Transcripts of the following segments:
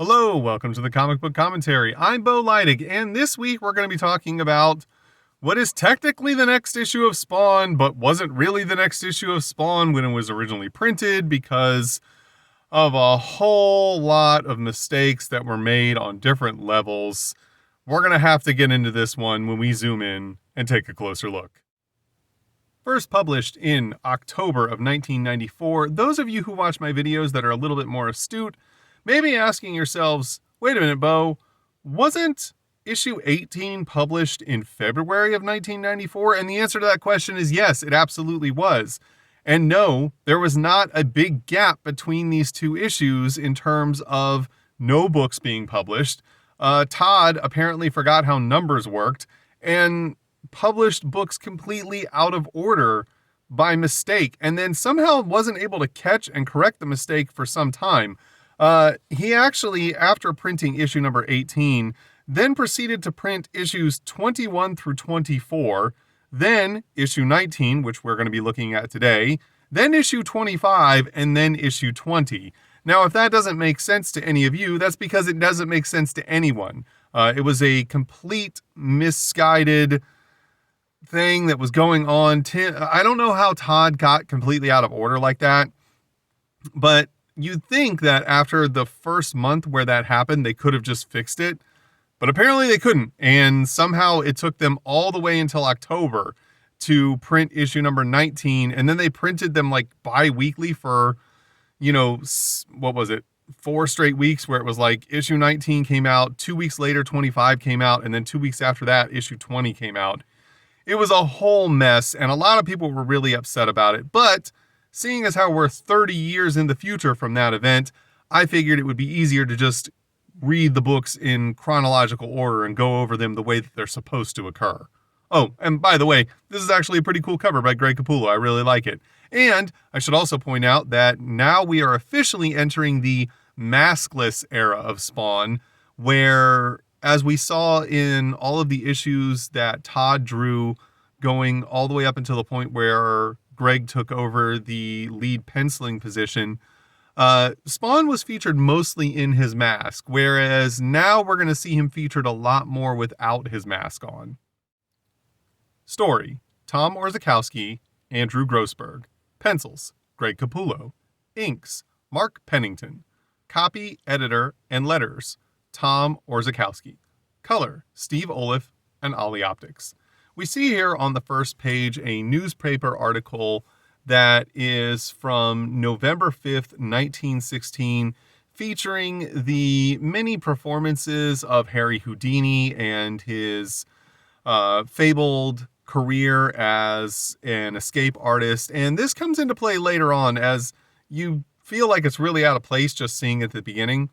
Hello, welcome to the Comic Book Commentary. I'm Bo Leidig, and this week we're going to be talking about what is technically the next issue of Spawn, but wasn't really the next issue of Spawn when it was originally printed because of a whole lot of mistakes that were made on different levels. We're going to have to get into this one when we zoom in and take a closer look. First published in October of 1994, those of you who watch my videos that are a little bit more astute may be asking yourselves, wait a minute, Bo, wasn't issue 18 published in February of 1994? And the answer to that question is yes, it absolutely was. And no, there was not a big gap between these two issues in terms of no books being published. Todd apparently forgot how numbers worked and published books completely out of order by mistake, and then somehow wasn't able to catch and correct the mistake for some time. He actually, after printing issue number 18, then proceeded to print issues 21 through 24, then issue 19, which we're going to be looking at today, then issue 25, and then issue 20. Now, if that doesn't make sense to any of you, that's because it doesn't make sense to anyone. It was a complete misguided thing that was going on. I don't know how Todd got completely out of order like that, but you'd think that after the first month where that happened, they could have just fixed it, but apparently they couldn't. And somehow it took them all the way until October to print issue number 19. And then they printed them like bi-weekly for, what was it? 4 straight weeks where it was like issue 19 came out, 2 weeks later, 25 came out. And then 2 weeks after that, issue 20 came out. It was a whole mess. And a lot of people were really upset about it, but seeing as how we're 30 years in the future from that event, I figured it would be easier to just read the books in chronological order and go over them the way that they're supposed to occur. Oh, and by the way, this is actually a pretty cool cover by Greg Capullo. I really like it. And I should also point out that now we are officially entering the maskless era of Spawn, where, as we saw in all of the issues that Todd drew going all the way up until the point where Greg took over the lead penciling position, Spawn was featured mostly in his mask, whereas now we're going to see him featured a lot more without his mask on. Story: Tom Orzechowski, Andrew Grossberg. Pencils: Greg Capullo. Inks: Mark Pennington. Copy, editor, and letters: Tom Orzechowski. Color: Steve Oliff and Ollie Optics. We see here on the first page a newspaper article that is from November 5th, 1916, featuring the many performances of Harry Houdini and his fabled career as an escape artist. And this comes into play later on, as you feel like it's really out of place just seeing it at the beginning.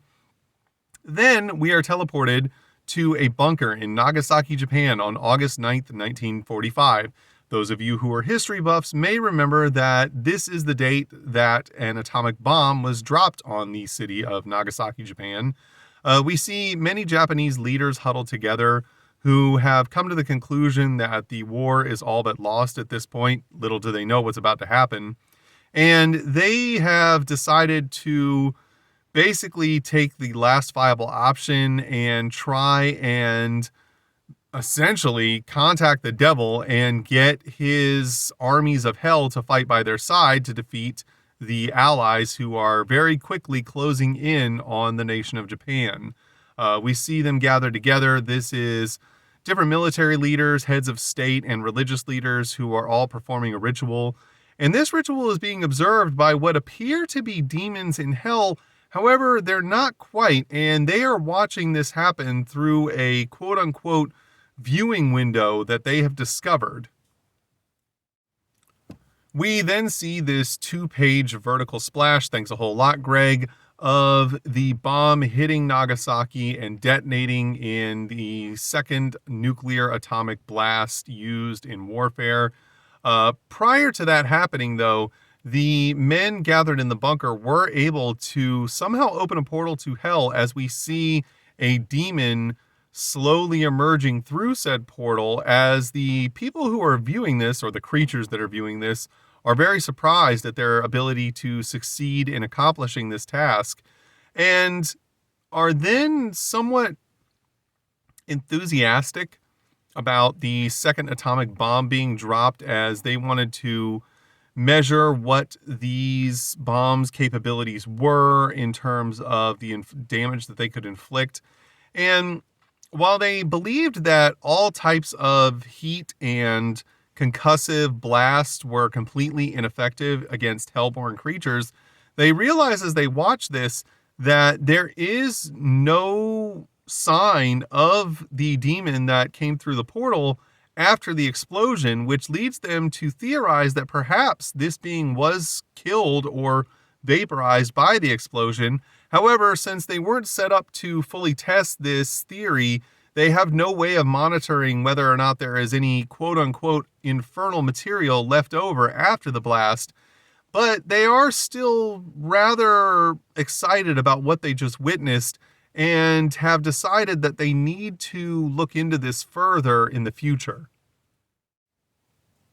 Then we are teleported to a bunker in Nagasaki, Japan on August 9th, 1945. Those of you who are history buffs may remember that this is the date that an atomic bomb was dropped on the city of Nagasaki, Japan. We see many Japanese leaders huddled together who have come to the conclusion that the war is all but lost at this point. Little do they know what's about to happen. And they have decided to basically take the last viable option and try and essentially contact the devil and get his armies of hell to fight by their side to defeat the allies who are very quickly closing in on the nation of Japan. We see them gather together. This is different military leaders, heads of state, and religious leaders who are all performing a ritual. And this ritual is being observed by what appear to be demons in hell. However, they're not quite, and they are watching this happen through a quote-unquote viewing window that they have discovered. We then see this 2-page vertical splash, thanks a whole lot, Greg, of the bomb hitting Nagasaki and detonating in the second nuclear atomic blast used in warfare. Prior to that happening, though, the men gathered in the bunker were able to somehow open a portal to hell, as we see a demon slowly emerging through said portal, as the people who are viewing this, or the creatures that are viewing this, are very surprised at their ability to succeed in accomplishing this task. And are then somewhat enthusiastic about the second atomic bomb being dropped, as they wanted to measure what these bombs' capabilities were in terms of the damage that they could inflict. And while they believed that all types of heat and concussive blasts were completely ineffective against hellborn creatures, they realized as they watched this that there is no sign of the demon that came through the portal after the explosion, which leads them to theorize that perhaps this being was killed or vaporized by the explosion. However, since they weren't set up to fully test this theory, they have no way of monitoring whether or not there is any quote-unquote infernal material left over after the blast. But they are still rather excited about what they just witnessed and have decided that they need to look into this further in the future.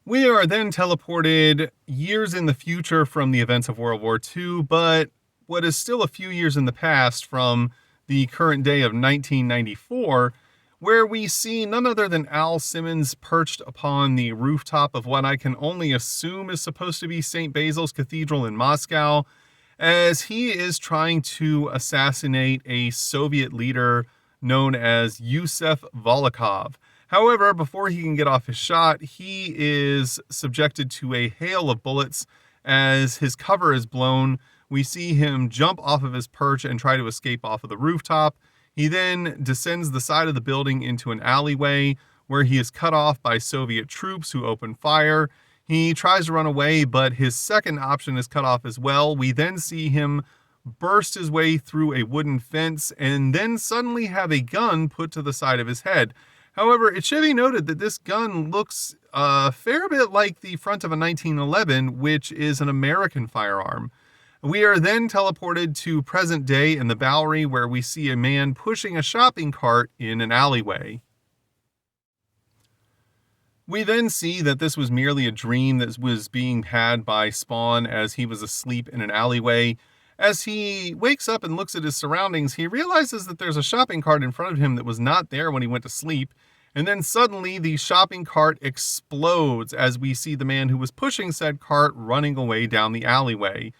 We are then teleported years in the future from the events of World War II, but what is still a few years in the past from the current day of 1994, where we see none other than Al Simmons perched upon the rooftop of what I can only assume is supposed to be St. Basil's Cathedral in Moscow, as he is trying to assassinate a Soviet leader known as Yusef Volokov. However, before he can get off his shot, he is subjected to a hail of bullets as his cover is blown. We see him jump off of his perch and try to escape off of the rooftop. He then descends the side of the building into an alleyway where he is cut off by Soviet troops who open fire. He tries to run away, but his second option is cut off as well. We then see him burst his way through a wooden fence and then suddenly have a gun put to the side of his head. However, it should be noted that this gun looks a fair bit like the front of a 1911, which is an American firearm. We are then teleported to present day in the Bowery, where we see a man pushing a shopping cart in an alleyway. We then see that this was merely a dream that was being had by Spawn as he was asleep in an alleyway. As he wakes up and looks at his surroundings, he realizes that there's a shopping cart in front of him that was not there when he went to sleep. And then suddenly the shopping cart explodes as we see the man who was pushing said cart running away down the alleyway.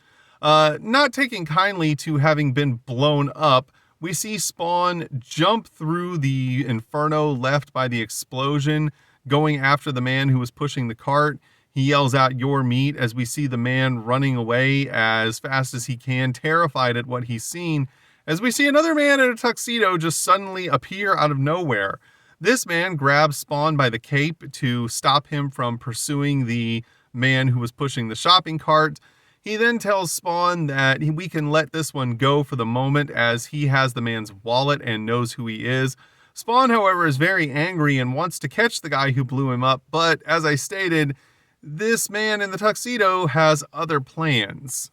Not taking kindly to having been blown up, we see Spawn jump through the inferno left by the explosion, going after the man who was pushing the cart. He yells out, "Your meat," as we see the man running away as fast as he can, terrified at what he's seen, as we see another man in a tuxedo just suddenly appear out of nowhere. This man grabs Spawn by the cape to stop him from pursuing the man who was pushing the shopping cart. He then tells Spawn that we can let this one go for the moment as he has the man's wallet and knows who he is. Spawn, however, is very angry and wants to catch the guy who blew him up, but as I stated, this man in the tuxedo has other plans.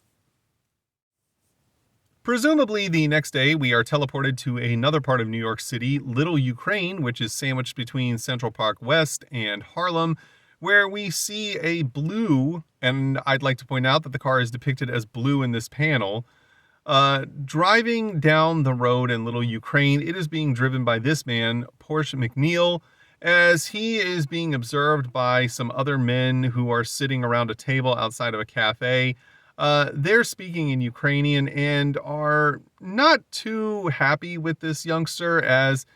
Presumably the next day, we are teleported to another part of New York City, Little Ukraine, which is sandwiched between Central Park West and Harlem, where we see a blue, and I'd like to point out that the car is depicted as blue in this panel, driving down the road in Little Ukraine. It is being driven by this man, Porsche McNeil, as he is being observed by some other men who are sitting around a table outside of a cafe. They're speaking in Ukrainian and are not too happy with this youngster, as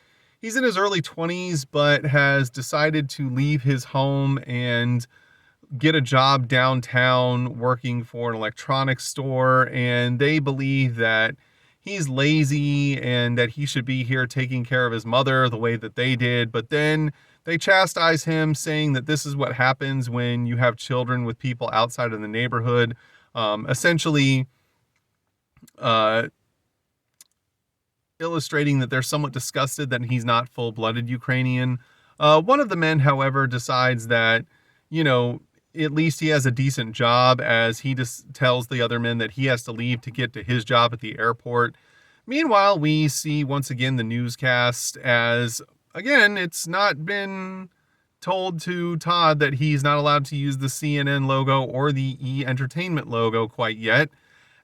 he's in his early 20s, but has decided to leave his home and get a job downtown working for an electronics store, and they believe that he's lazy and that he should be here taking care of his mother the way that they did. But then they chastise him, saying that this is what happens when you have children with people outside of the neighborhood, essentially illustrating that they're somewhat disgusted that he's not full-blooded Ukrainian. One of the men, however, decides that, at least he has a decent job, as he just tells the other men that he has to leave to get to his job at the airport. Meanwhile, we see once again the newscast, as again, it's not been told to Todd that he's not allowed to use the CNN logo or the E Entertainment logo quite yet,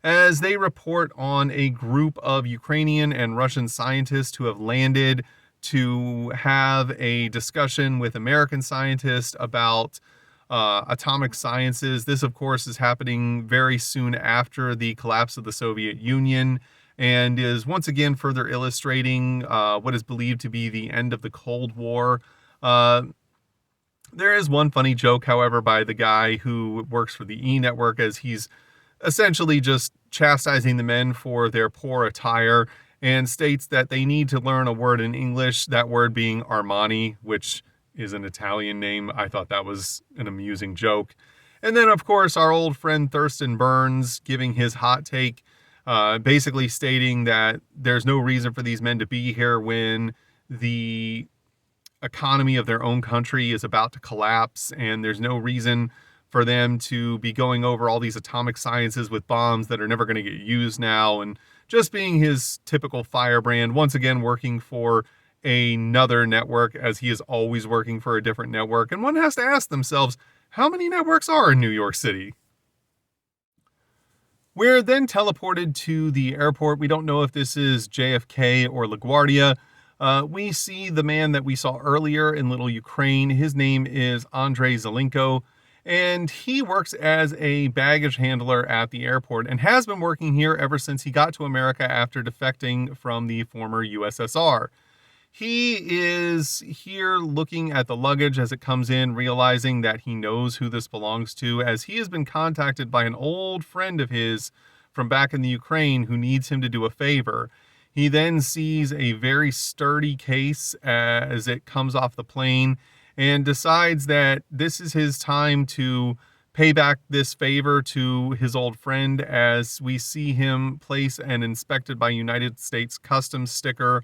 as they report on a group of Ukrainian and Russian scientists who have landed to have a discussion with American scientists about atomic sciences. This, of course, is happening very soon after the collapse of the Soviet Union and is once again further illustrating what is believed to be the end of the Cold War. There is one funny joke, however, by the guy who works for the E Network, as he's essentially just chastising the men for their poor attire and states that they need to learn a word in English, that word being Armani, which is an Italian name. I thought that was an amusing joke. And then, of course, our old friend Thurston Burns giving his hot take, basically stating that there's no reason for these men to be here when the economy of their own country is about to collapse, and there's no reason for them to be going over all these atomic sciences with bombs that are never going to get used now, and just being his typical firebrand, once again working for another network, as he is always working for a different network. And one has to ask themselves, how many networks are in New York City? We're then teleported to the airport. We don't know if this is JFK or LaGuardia. We see the man that we saw earlier in Little Ukraine. His name is Andrei Zelenko, and he works as a baggage handler at the airport and has been working here ever since he got to America after defecting from the former USSR. He is here looking at the luggage as it comes in, realizing that he knows who this belongs to, as he has been contacted by an old friend of his from back in the Ukraine who needs him to do a favor. He then sees a very sturdy case as it comes off the plane and decides that this is his time to pay back this favor to his old friend, as we see him place an inspected by United States Customs sticker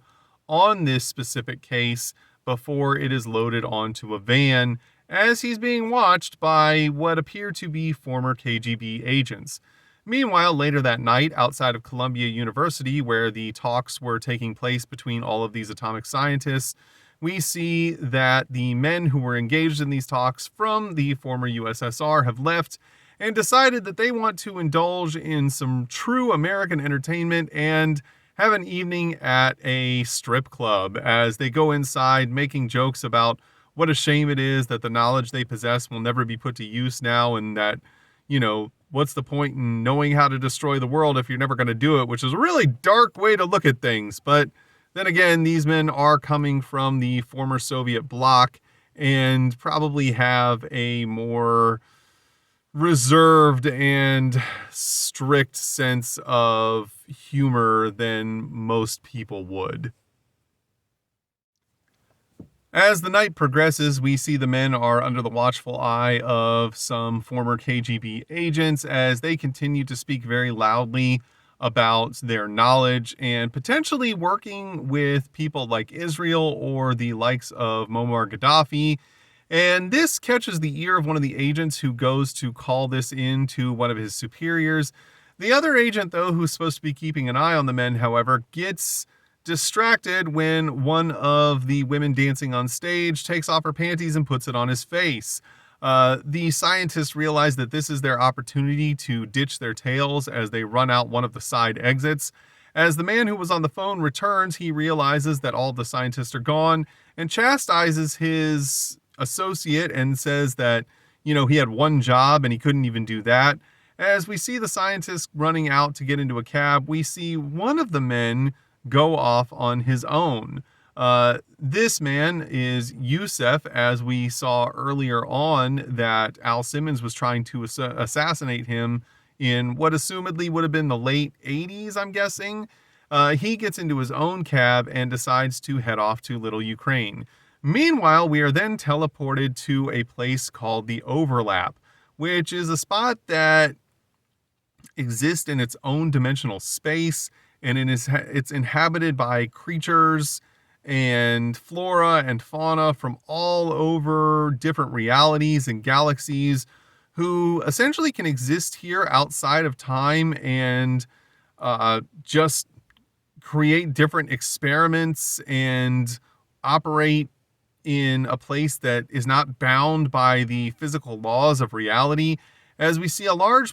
on this specific case before it is loaded onto a van, as he's being watched by what appear to be former KGB agents. Meanwhile, later that night, outside of Columbia University, where the talks were taking place between all of these atomic scientists, we see that the men who were engaged in these talks from the former USSR have left and decided that they want to indulge in some true American entertainment and have an evening at a strip club, as they go inside making jokes about what a shame it is that the knowledge they possess will never be put to use now, and that, what's the point in knowing how to destroy the world if you're never going to do it, which is a really dark way to look at things. But then again, these men are coming from the former Soviet bloc and probably have a more reserved and strict sense of humor than most people would. As the night progresses, we see the men are under the watchful eye of some former KGB agents as they continue to speak very loudly about their knowledge and potentially working with people like Israel or the likes of Muammar Gaddafi. And this catches the ear of one of the agents, who goes to call this in to one of his superiors. The other agent, though, who's supposed to be keeping an eye on the men, however, gets distracted when one of the women dancing on stage takes off her panties and puts it on his face. The scientists realize that this is their opportunity to ditch their tails as they run out one of the side exits. As the man who was on the phone returns, he realizes that all of the scientists are gone and chastises his associate and says that, he had one job and he couldn't even do that. As we see the scientists running out to get into a cab, we see one of the men go off on his own. This man is Yusef, as we saw earlier on that Al Simmons was trying to assassinate him in what assumedly would have been the late 80s, I'm guessing. He gets into his own cab and decides to head off to Little Ukraine. Meanwhile, we are then teleported to a place called the Overlap, which is a spot that exists in its own dimensional space, and it's inhabited by creatures and flora and fauna from all over different realities and galaxies, who essentially can exist here outside of time and just create different experiments and operate in a place that is not bound by the physical laws of reality. As we see a large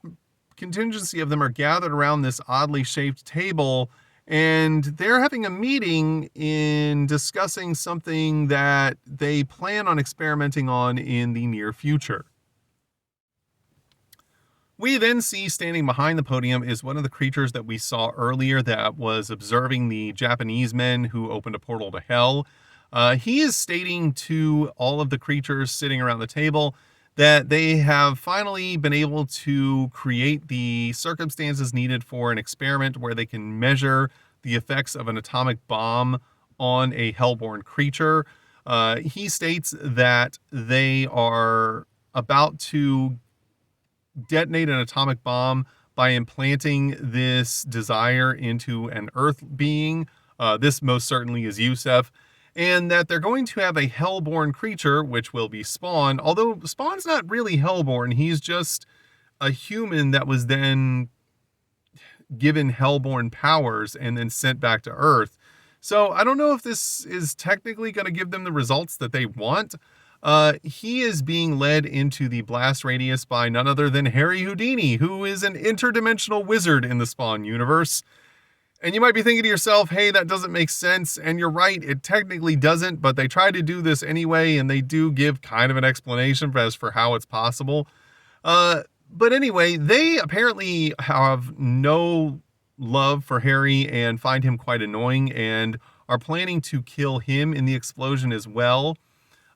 contingency of them are gathered around this oddly shaped table, and they're having a meeting in discussing something that they plan on experimenting on in the near future. We then see standing behind the podium is one of the creatures that we saw earlier that was observing the Japanese men who opened a portal to hell. He is stating to all of the creatures sitting around the table that they have finally been able to create the circumstances needed for an experiment where they can measure the effects of an atomic bomb on a hellborn creature. He states that they are about to detonate an atomic bomb by implanting this desire into an earth being. This most certainly is Yusef. And that they're going to have a hellborn creature, which will be Spawn. Although Spawn's not really hellborn, he's just a human that was then given hellborn powers and then sent back to Earth. So I don't know if this is technically going to give them the results that they want. He is being led into the blast radius by none other than Harry Houdini, who is an interdimensional wizard in the Spawn universe. And you might be thinking to yourself, hey, that doesn't make sense. And you're right, it technically doesn't, but they try to do this anyway, and they do give kind of an explanation as for how it's possible. But anyway, they apparently have no love for Harry and find him quite annoying and are planning to kill him in the explosion as well.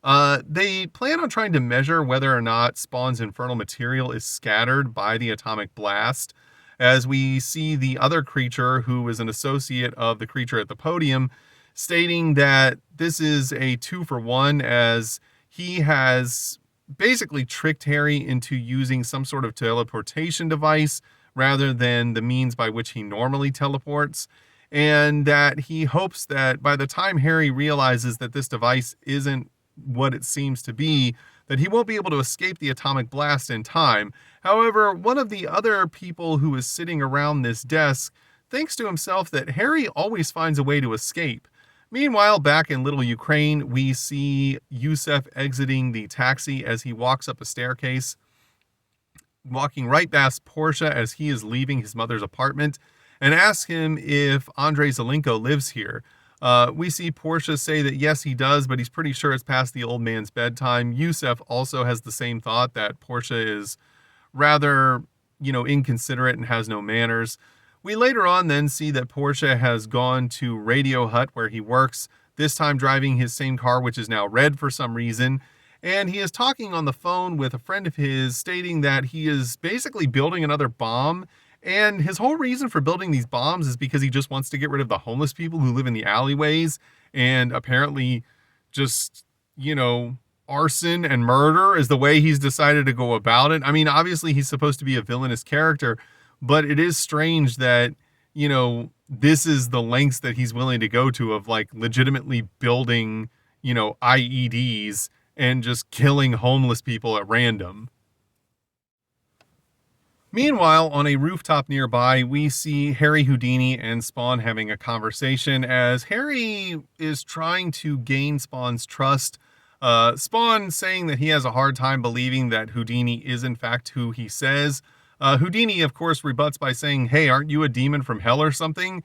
They plan on trying to measure whether or not Spawn's infernal material is scattered by the atomic blast, as we see the other creature, who is an associate of the creature at the podium, stating that this is a 2-for-1, as he has basically tricked Harry into using some sort of teleportation device rather than the means by which he normally teleports, and that he hopes that by the time Harry realizes that this device isn't what it seems to be, that he won't be able to escape the atomic blast in time. However, one of the other people who is sitting around this desk thinks to himself that Harry always finds a way to escape. Meanwhile, back in Little Ukraine, we see Yusef exiting the taxi as he walks up a staircase, walking right past Portia as he is leaving his mother's apartment, and asks him if Andrei Zelenko lives here. We see Portia say that yes, he does, but he's pretty sure it's past the old man's bedtime. Yusef also has the same thought, that Portia is rather, inconsiderate and has no manners. We later on then see that Portia has gone to Radio Hut where he works, this time driving his same car, which is now red for some reason. And he is talking on the phone with a friend of his, stating that he is basically building another bomb. And his whole reason for building these bombs is because he just wants to get rid of the homeless people who live in the alleyways, and apparently just, arson and murder is the way he's decided to go about it. I mean, obviously he's supposed to be a villainous character, but it is strange that, this is the lengths that he's willing to go to of legitimately building, IEDs and just killing homeless people at random. Meanwhile, on a rooftop nearby, we see Harry Houdini and Spawn having a conversation as Harry is trying to gain Spawn's trust. Spawn saying that he has a hard time believing that Houdini is in fact who he says. Houdini, of course, rebuts by saying, hey, aren't you a demon from hell or something?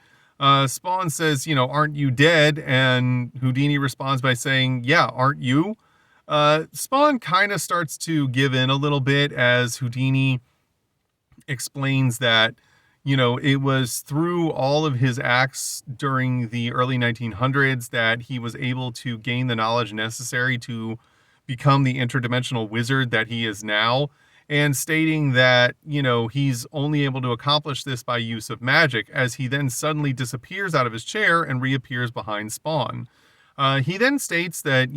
Spawn says, aren't you dead? And Houdini responds by saying, yeah, aren't you? Spawn kind of starts to give in a little bit as Houdini explains that, it was through all of his acts during the early 1900s that he was able to gain the knowledge necessary to become the interdimensional wizard that he is now, and stating that, he's only able to accomplish this by use of magic, as he then suddenly disappears out of his chair and reappears behind Spawn. He then states that,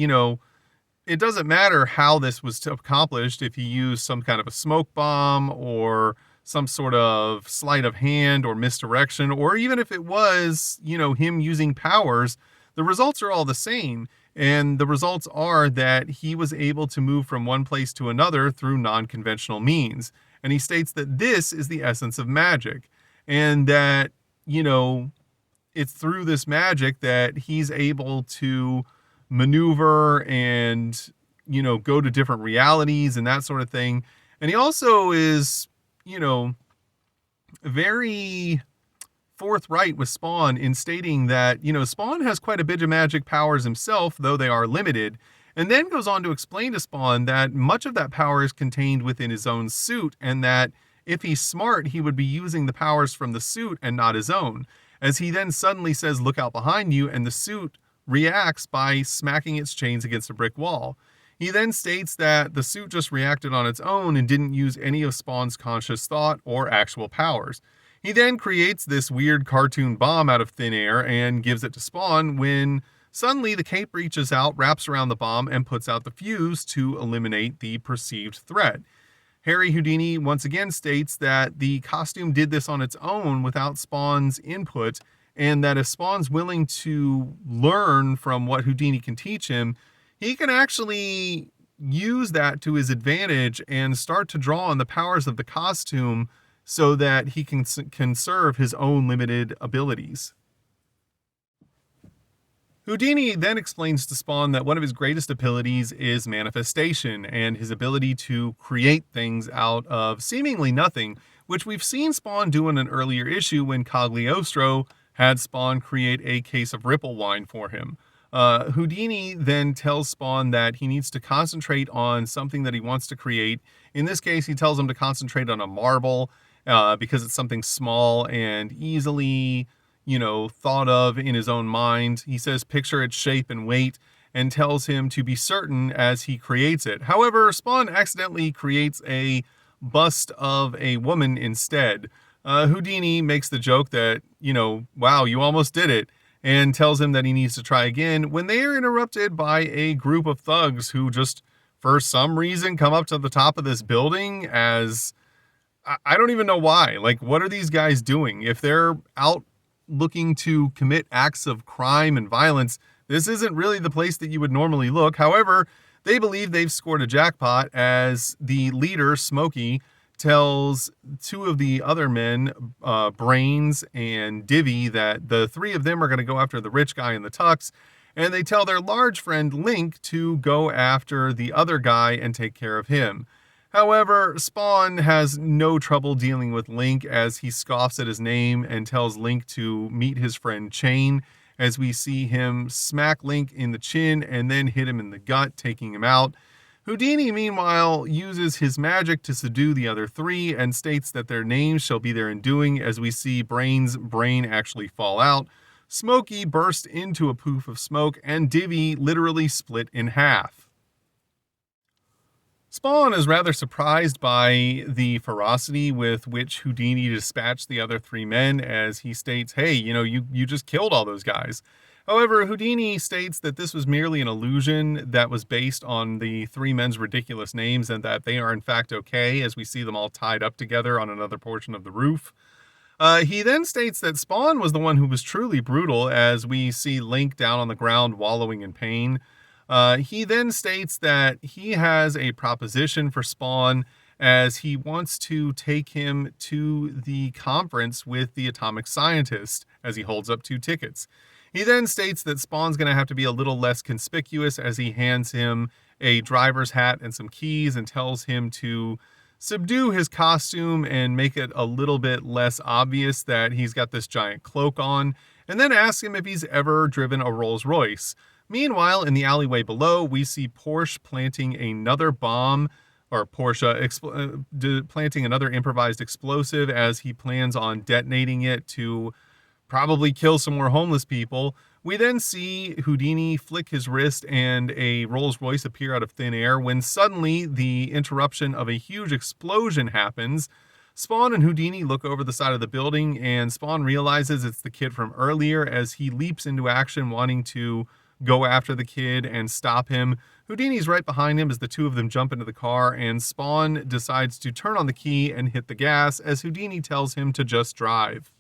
it doesn't matter how this was accomplished, if he used some kind of a smoke bomb or some sort of sleight of hand or misdirection, or even if it was, him using powers, the results are all the same. And the results are that he was able to move from one place to another through non-conventional means. And he states that this is the essence of magic, and that, it's through this magic that he's able to maneuver and, go to different realities and that sort of thing. And he also is, very forthright with Spawn in stating that, Spawn has quite a bit of magic powers himself, though they are limited, and then goes on to explain to Spawn that much of that power is contained within his own suit, and that if he's smart, he would be using the powers from the suit and not his own. As he then suddenly says, "Look out behind you," and the suit reacts by smacking its chains against a brick wall. He then states that the suit just reacted on its own and didn't use any of Spawn's conscious thought or actual powers. He then creates this weird cartoon bomb out of thin air and gives it to Spawn when suddenly the cape reaches out, wraps around the bomb, and puts out the fuse to eliminate the perceived threat. Harry Houdini once again states that the costume did this on its own without Spawn's input, and that if Spawn's willing to learn from what Houdini can teach him, he can actually use that to his advantage and start to draw on the powers of the costume so that he can conserve his own limited abilities. Houdini then explains to Spawn that one of his greatest abilities is manifestation, and his ability to create things out of seemingly nothing, which we've seen Spawn do in an earlier issue when Cagliostro had Spawn create a case of Ripple wine for him. Houdini then tells Spawn that he needs to concentrate on something that he wants to create. In this case, he tells him to concentrate on a marble because it's something small and easily, thought of in his own mind. He says picture its shape and weight and tells him to be certain as he creates it. However, Spawn accidentally creates a bust of a woman instead. Houdini makes the joke that, wow, you almost did it, and tells him that he needs to try again when they are interrupted by a group of thugs who just, for some reason, come up to the top of this building as... I don't even know why. Like, what are these guys doing? If they're out looking to commit acts of crime and violence, this isn't really the place that you would normally look. However, they believe they've scored a jackpot as the leader, Smokey, tells two of the other men, Brains and Divvy, that the three of them are going to go after the rich guy in the tux, and they tell their large friend Link to go after the other guy and take care of him. However, Spawn has no trouble dealing with Link as he scoffs at his name and tells Link to meet his friend Chain, as we see him smack Link in the chin and then hit him in the gut, taking him out. Houdini, meanwhile, uses his magic to subdue the other three and states that their names shall be their undoing, as we see Brain's brain actually fall out. Smokey burst into a poof of smoke, and Divvy literally split in half. Spawn is rather surprised by the ferocity with which Houdini dispatched the other three men, as he states, hey, you just killed all those guys. However, Houdini states that this was merely an illusion that was based on the three men's ridiculous names and that they are in fact okay, as we see them all tied up together on another portion of the roof. He then states that Spawn was the one who was truly brutal, as we see Link down on the ground wallowing in pain. He then states that he has a proposition for Spawn, as he wants to take him to the conference with the atomic scientist, as he holds up 2 tickets. He then states that Spawn's going to have to be a little less conspicuous, as he hands him a driver's hat and some keys and tells him to subdue his costume and make it a little bit less obvious that he's got this giant cloak on, and then asks him if he's ever driven a Rolls Royce. Meanwhile, in the alleyway below, we see Porsche planting another bomb, or Porsche planting another improvised explosive, as he plans on detonating it to probably kill some more homeless people. We then see Houdini flick his wrist and a Rolls Royce appear out of thin air, when suddenly the interruption of a huge explosion happens. Spawn and Houdini look over the side of the building, and Spawn realizes it's the kid from earlier, as he leaps into action, wanting to go after the kid and stop him. Houdini's right behind him as the two of them jump into the car, and Spawn decides to turn on the key and hit the gas, as Houdini tells him to just drive.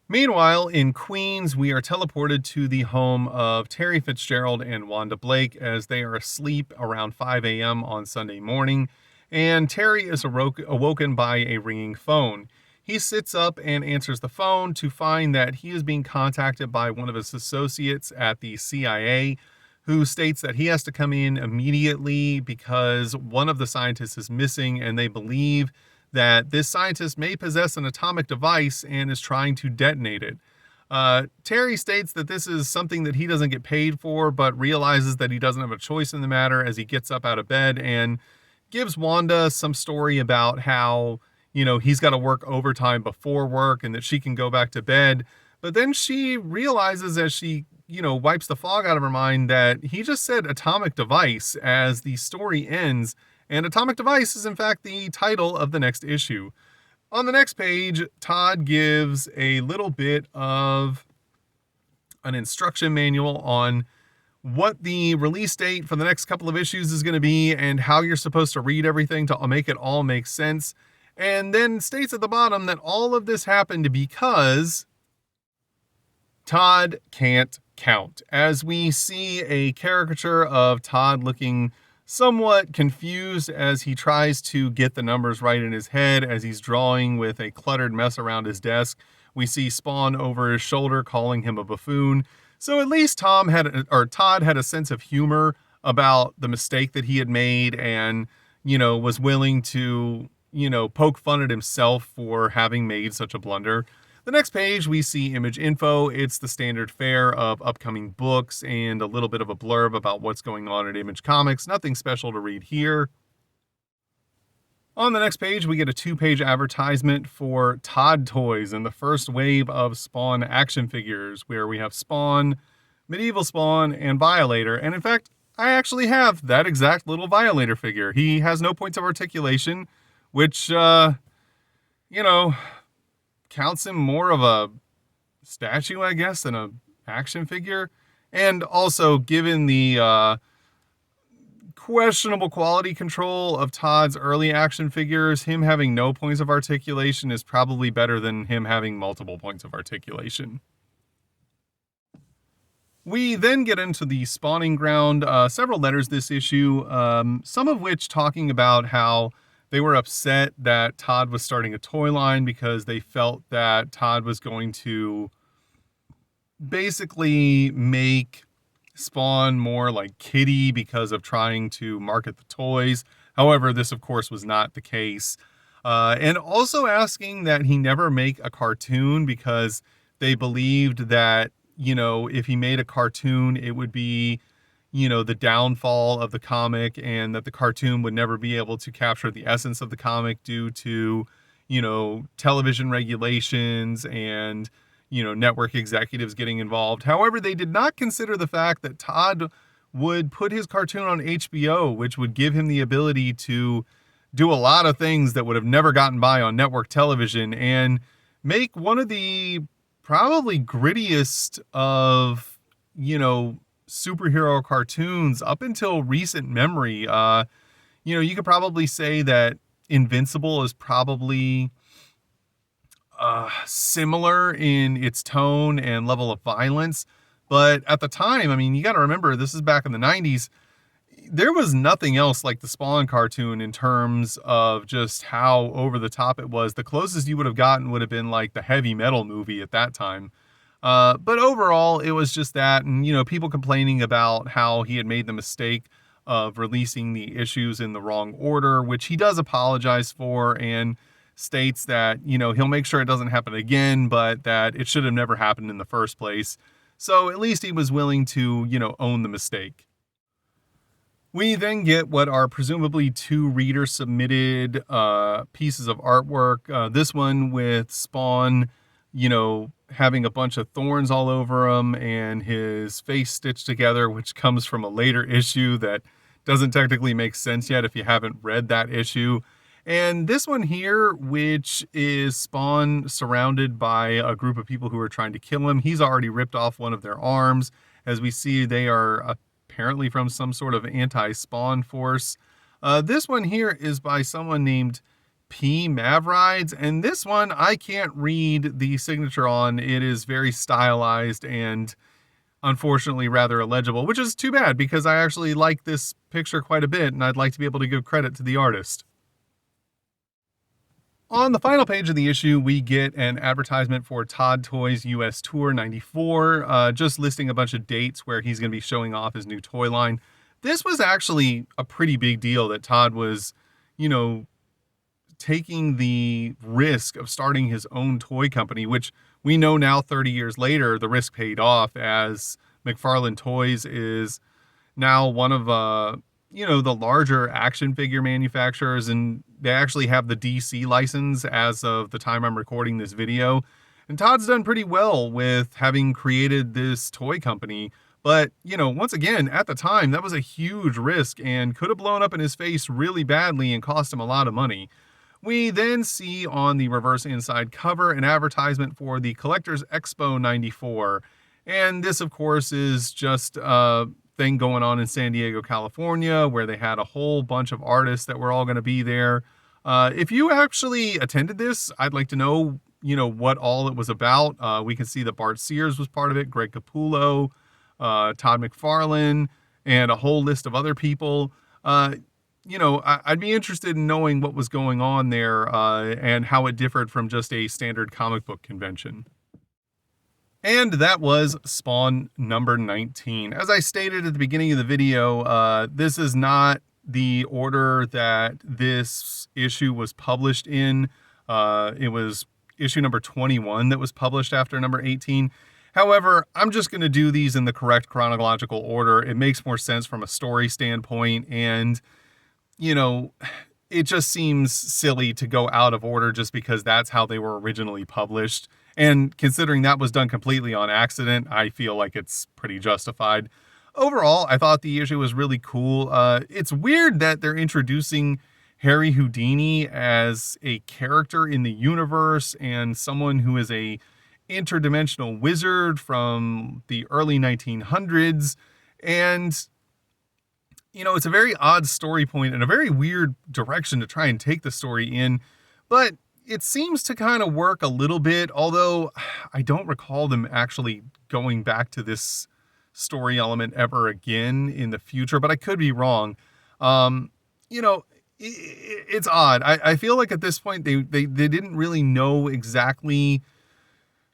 Meanwhile, in Queens, we are teleported to the home of Terry Fitzgerald and Wanda Blake, as they are asleep around 5 a.m. on Sunday morning, and Terry is awoken by a ringing phone. He sits up and answers the phone to find that he is being contacted by one of his associates at the CIA, who states that he has to come in immediately because one of the scientists is missing, and they believe that this scientist may possess an atomic device and is trying to detonate it. Terry states that this is something that he doesn't get paid for, but realizes that he doesn't have a choice in the matter as he gets up out of bed and gives Wanda some story about how, he's got to work overtime before work and that she can go back to bed. But then she realizes as she, wipes the fog out of her mind that he just said atomic device as the story ends. And atomic device is in fact the title of the next issue. On the next page, Todd gives a little bit of an instruction manual on what the release date for the next couple of issues is going to be and how you're supposed to read everything to make it all make sense. And then states at the bottom that all of this happened because Todd can't count. As we see a caricature of Todd looking somewhat confused as he tries to get the numbers right in his head as he's drawing with a cluttered mess around his desk. We see Spawn over his shoulder calling him a buffoon. So at least Todd had a sense of humor about the mistake that he had made and, was willing to, poke fun at himself for having made such a blunder. The next page, we see image info. It's the standard fare of upcoming books and a little bit of a blurb about what's going on at Image Comics. Nothing special to read here. On the next page, we get a 2-page advertisement for Todd Toys and the first wave of Spawn action figures, where we have Spawn, Medieval Spawn, and Violator. And in fact, I actually have that exact little Violator figure. He has no points of articulation, which, counts him more of a statue, I guess, than a action figure. And also, given the questionable quality control of Todd's early action figures, him having no points of articulation is probably better than him having multiple points of articulation. We then get into the spawning ground, several letters this issue, some of which talking about how they were upset that Todd was starting a toy line because they felt that Todd was going to basically make Spawn more like Kitty because of trying to market the toys. However, this of course was not the case. And also asking that he never make a cartoon because they believed that, if he made a cartoon, it would be, the downfall of the comic and that the cartoon would never be able to capture the essence of the comic due to, television regulations and, network executives getting involved. However, they did not consider the fact that Todd would put his cartoon on HBO, which would give him the ability to do a lot of things that would have never gotten by on network television and make one of the probably grittiest of, superhero cartoons up until recent memory. You could probably say that Invincible is probably similar in its tone and level of violence. But at the time, you got to remember, this is back in the 90s. There was nothing else like the Spawn cartoon in terms of just how over the top it was. The closest you would have gotten would have been like the Heavy Metal movie at that time. But overall, it was just that, and, people complaining about how he had made the mistake of releasing the issues in the wrong order, which he does apologize for and states that, he'll make sure it doesn't happen again, but that it should have never happened in the first place. So at least he was willing to, own the mistake. We then get what are presumably 2 reader-submitted pieces of artwork. This one with Spawn, having a bunch of thorns all over him and his face stitched together, which comes from a later issue that doesn't technically make sense yet if you haven't read that issue. And this one here, which is Spawn surrounded by a group of people who are trying to kill him. He's already ripped off one of their arms. As we see, they are apparently from some sort of anti-Spawn force. This one here is by someone named P. Mavrides, and this one I can't read the signature on. It is very stylized and unfortunately rather illegible, which is too bad because I actually like this picture quite a bit and I'd like to be able to give credit to the artist. On the final page of the issue, we get an advertisement for Todd Toys US Tour 94, just listing a bunch of dates where he's going to be showing off his new toy line. This was actually a pretty big deal that Todd was, taking the risk of starting his own toy company, which we know now 30 years later, the risk paid off, as McFarlane Toys is now one of the larger action figure manufacturers, and they actually have the DC license as of the time I'm recording this video. And Todd's done pretty well with having created this toy company. But, once again, at the time, that was a huge risk and could have blown up in his face really badly and cost him a lot of money. We then see on the reverse inside cover an advertisement for the Collectors Expo 94. And this, of course, is just a thing going on in San Diego, California, where they had a whole bunch of artists that were all going to be there. If you actually attended this, I'd like to know, what all it was about. We can see that Bart Sears was part of it, Greg Capullo, Todd McFarlane, and a whole list of other people. I'd be interested in knowing what was going on there and how it differed from just a standard comic book convention. And that was Spawn number 19. As I stated at the beginning of the video, this is not the order that this issue was published in. It was issue number 21 that was published after number 18. However, I'm just going to do these in the correct chronological order. It makes more sense from a story standpoint, and, it just seems silly to go out of order just because that's how they were originally published. And considering that was done completely on accident, I feel like it's pretty justified. Overall, I thought the issue was really cool. It's weird that they're introducing Harry Houdini as a character in the universe and someone who is a interdimensional wizard from the early 1900s. And, it's a very odd story point and a very weird direction to try and take the story in. But it seems to kind of work a little bit, although I don't recall them actually going back to this story element ever again in the future, but I could be wrong. It's odd. I feel like at this point they didn't really know exactly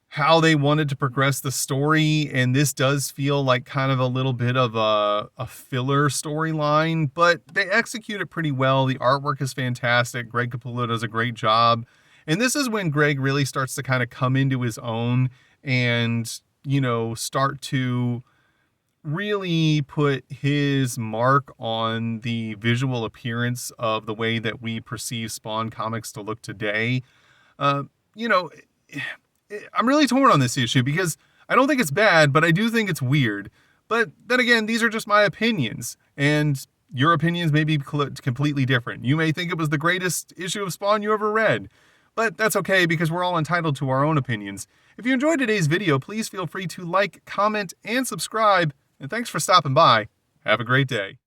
how they wanted to progress the story, and this does feel like kind of a little bit of a filler storyline, but they execute it pretty well. The artwork is fantastic. Greg Capullo does a great job. And this is when Greg really starts to kind of come into his own and, start to really put his mark on the visual appearance of the way that we perceive Spawn comics to look today. I'm really torn on this issue because I don't think it's bad, but I do think it's weird. But then again, these are just my opinions, and your opinions may be completely different. You may think it was the greatest issue of Spawn you ever read, but that's okay because we're all entitled to our own opinions. If you enjoyed today's video, please feel free to like, comment, and subscribe. And thanks for stopping by. Have a great day.